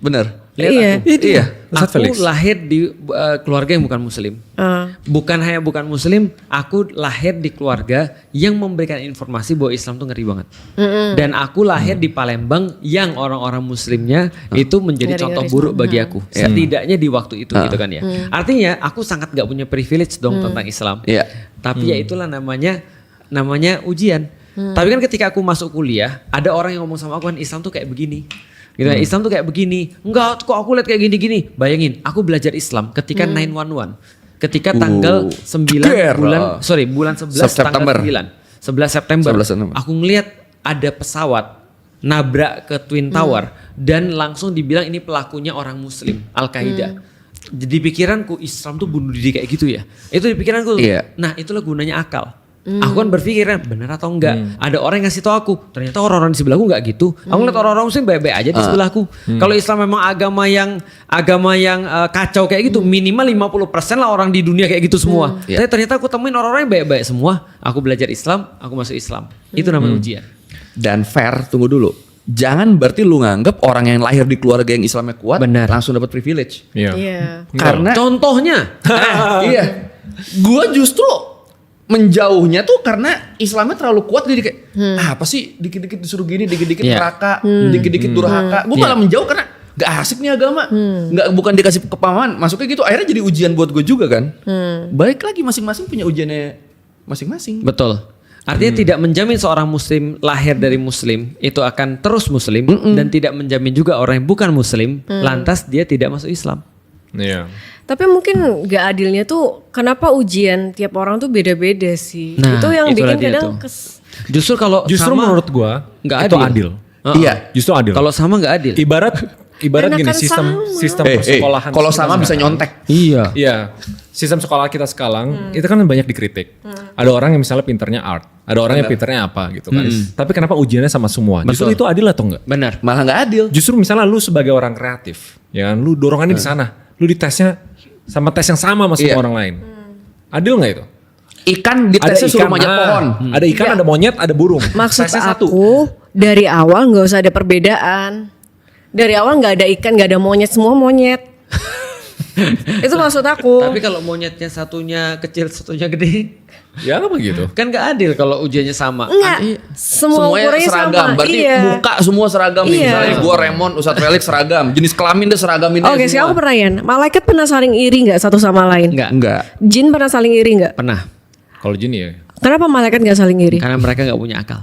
Bener. Lihat Iya. aku. Iya. Aku Felix. lahir di keluarga yang bukan muslim. Bukan hanya bukan muslim, aku lahir di keluarga yang memberikan informasi bahwa Islam tuh ngeri banget. Dan aku lahir di Palembang yang orang-orang muslimnya itu menjadi Ngeri-ngeri contoh buruk bagi aku. Setidaknya di waktu itu gitu kan ya. Artinya aku sangat gak punya privilege dong tentang Islam. Iya. Tapi ya itulah namanya ujian. Tapi kan ketika aku masuk kuliah, ada orang yang ngomong sama aku kan Islam tuh kayak begini. Gitu kan, Islam tuh kayak begini. Enggak, kok aku lihat kayak gini-gini. Bayangin, aku belajar Islam ketika 911. Ketika tanggal 9 bulan 11 September. tanggal 9. 11 September. 11 September. Aku ngelihat ada pesawat nabrak ke Twin Tower dan langsung dibilang ini pelakunya orang muslim, Al-Qaeda. Jadi pikiranku Islam tuh bunuh diri kayak gitu ya. Itu di pikiranku. Iya. Nah, itulah gunanya akal. Aku kan berpikir kan benar atau enggak. Ada orang yang ngasih tahu aku, ternyata orang-orang di sebelahku enggak gitu. Aku ngeliat orang-orang muslim baik-baik aja di sebelahku. Kalau Islam memang agama yang kacau kayak gitu, minimal 50% lah orang di dunia kayak gitu semua. Tapi ternyata aku temuin orang-orang yang baik-baik semua. Aku belajar Islam, aku masuk Islam. Itu namanya ujian. Dan fair, tunggu dulu. Jangan berarti lu nganggep orang yang lahir di keluarga yang Islamnya kuat Benar. langsung dapat privilege. Iya. Karena Contohnya, iya. Gua justru menjauhnya tuh karena Islamnya terlalu kuat jadi kayak apa sih dikit-dikit disuruh gini, dikit-dikit Iya. neraka, dikit-dikit durhaka. Gue malah menjauh karena gak asik nih agama. Bukan dikasih kepahaman. Masuknya gitu akhirnya jadi ujian buat gue juga kan. Balik lagi masing-masing punya ujiannya masing-masing. betul. Artinya tidak menjamin seorang muslim lahir dari muslim itu akan terus muslim dan tidak menjamin juga orang yang bukan muslim lantas dia tidak masuk Islam. Iya. Tapi mungkin gak adilnya tuh kenapa ujian tiap orang tuh beda-beda sih. Nah, itu yang itulah bikin dia kadang tuh. Justru kalau Justru sama menurut gua nggak itu adil. adil. Iya. Justru adil. Kalau sama nggak adil. Ibarat Karena gini kan sistem sama. persekolahan. Kalau kita sama bisa sekarang. nyontek. Iya. Iya, sistem sekolah kita sekarang itu kan banyak dikritik. Ada orang yang misalnya pinternya art, ada orang yang pinternya apa gitu kan. Tapi kenapa ujiannya sama semua? Justru itu adil atau enggak? Benar. Malah nggak adil. Justru misalnya lu sebagai orang kreatif, ya kan, lu dorongannya di sana, lu di tesnya sama tes yang sama sama semua Iya. orang lain. Adil nggak itu? Ikan di tesnya suruh manjat pohon. Ada ikan, ada monyet, ada burung. Maksud Tesnya aku dari awal nggak usah ada perbedaan. Dari awal nggak ada ikan, nggak ada monyet, semua monyet. Itu maksud aku. Tapi kalau monyetnya satunya kecil, satunya gede, Ya apa gitu? kan nggak adil kalau ujiannya sama. Enggak, semua Semuanya ukurannya seragam. sama. Berarti Iya. muka semua seragam nih. Iya. Misalnya gue Raymond, Ustadz Felix seragam. Jenis kelamin deh seragamin Oke, sekarang aku pertanyaan. Malaikat pernah saling iri nggak satu sama lain? Enggak. Enggak. Jin pernah saling iri nggak? Pernah. Kalau jin ya, Kenapa malaikat nggak saling iri? Karena mereka nggak punya akal.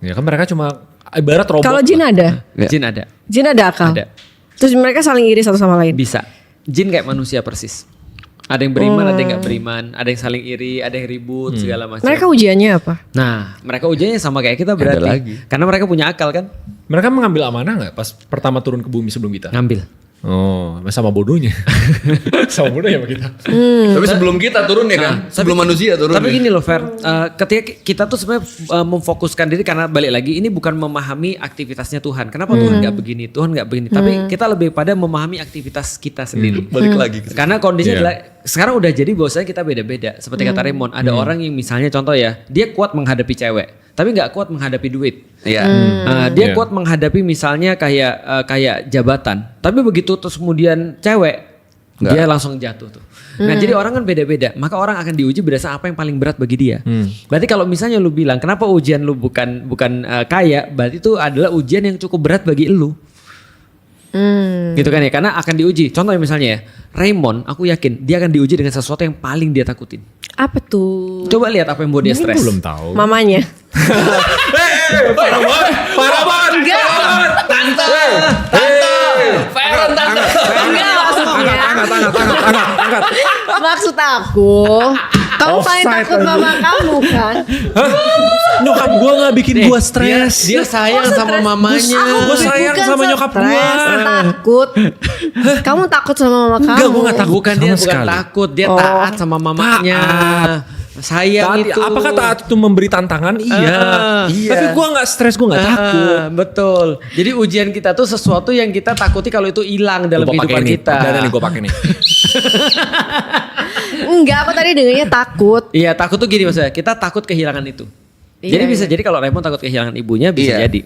ya kan mereka cuma ibarat robot. Kalau jin ada, Ya. Jin ada. jin ada akal. Ada. Terus mereka saling iri satu sama lain. Bisa. Jin kayak manusia persis. Ada yang beriman, ada yang nggak beriman, ada yang saling iri, ada yang ribut segala macam. Mereka ujiannya apa? Nah, mereka ujiannya sama kayak kita berarti. lagi. Karena mereka punya akal kan? Mereka mengambil amanah nggak pas pertama turun ke bumi sebelum kita? Ngambil. Oh, sama bodohnya. Sama bodohnya sama kita. Tapi sebelum kita turun ya kan? Sebelum manusia turun. Tapi ya. gini loh Fer, ketika kita tuh sebenarnya memfokuskan diri karena balik lagi ini bukan memahami aktivitasnya Tuhan. Kenapa Tuhan nggak begini, Tuhan nggak begini. Tapi kita lebih pada memahami aktivitas kita sendiri. Balik lagi. Karena kondisinya Iya. adalah sekarang udah jadi bahwasanya kita beda-beda. Seperti kata Raymond, ada orang yang misalnya contoh ya, dia kuat menghadapi cewek, tapi nggak kuat menghadapi duit. Iya. Dia Iya. kuat menghadapi misalnya kayak jabatan, tapi begitu terus kemudian cewek Nggak. dia langsung jatuh tuh. Nah jadi orang kan beda-beda, maka orang akan diuji berdasarkan apa yang paling berat bagi dia. Berarti kalau misalnya lu bilang kenapa ujian lu bukan kaya, berarti itu adalah ujian yang cukup berat bagi lu. Gitu kan ya, karena akan diuji. Contohnya misalnya ya, Raymond, aku yakin dia akan diuji dengan sesuatu yang paling dia takutin. Apa tuh? Coba lihat apa yang buat dia stres. Belum tahu. Mamanya. Parah banget. Enggak. Tante. Feren tante. Enggak maksudnya. Angkat. Maksud aku, kamu paling Offside takut lagi. mama kamu kan? Nyokap gua nggak bikin gua stres. Dia sayang sama mamanya. Gua sayang Bukan sama nyokap stres, gua. Takut. Kamu takut sama mama kamu? Enggak, gua nggak takut. Bukan sama dia bukan sekali. takut, dia Oh. taat sama mamanya. Sayang itu. Apakah taat itu memberi tantangan? Iya. Iya. Tapi gua nggak stres, gua nggak takut. Betul. Jadi ujian kita tuh sesuatu yang kita takuti kalau itu hilang dalam Gua pakai kehidupan ini. kita. Dan ini gua pakai nih. Enggak, aku tadi dengarnya takut. Iya takut tuh gini maksudnya. Kita takut kehilangan itu. Jadi Iya, bisa iya. jadi kalau Raymond takut kehilangan ibunya bisa Iya. jadi.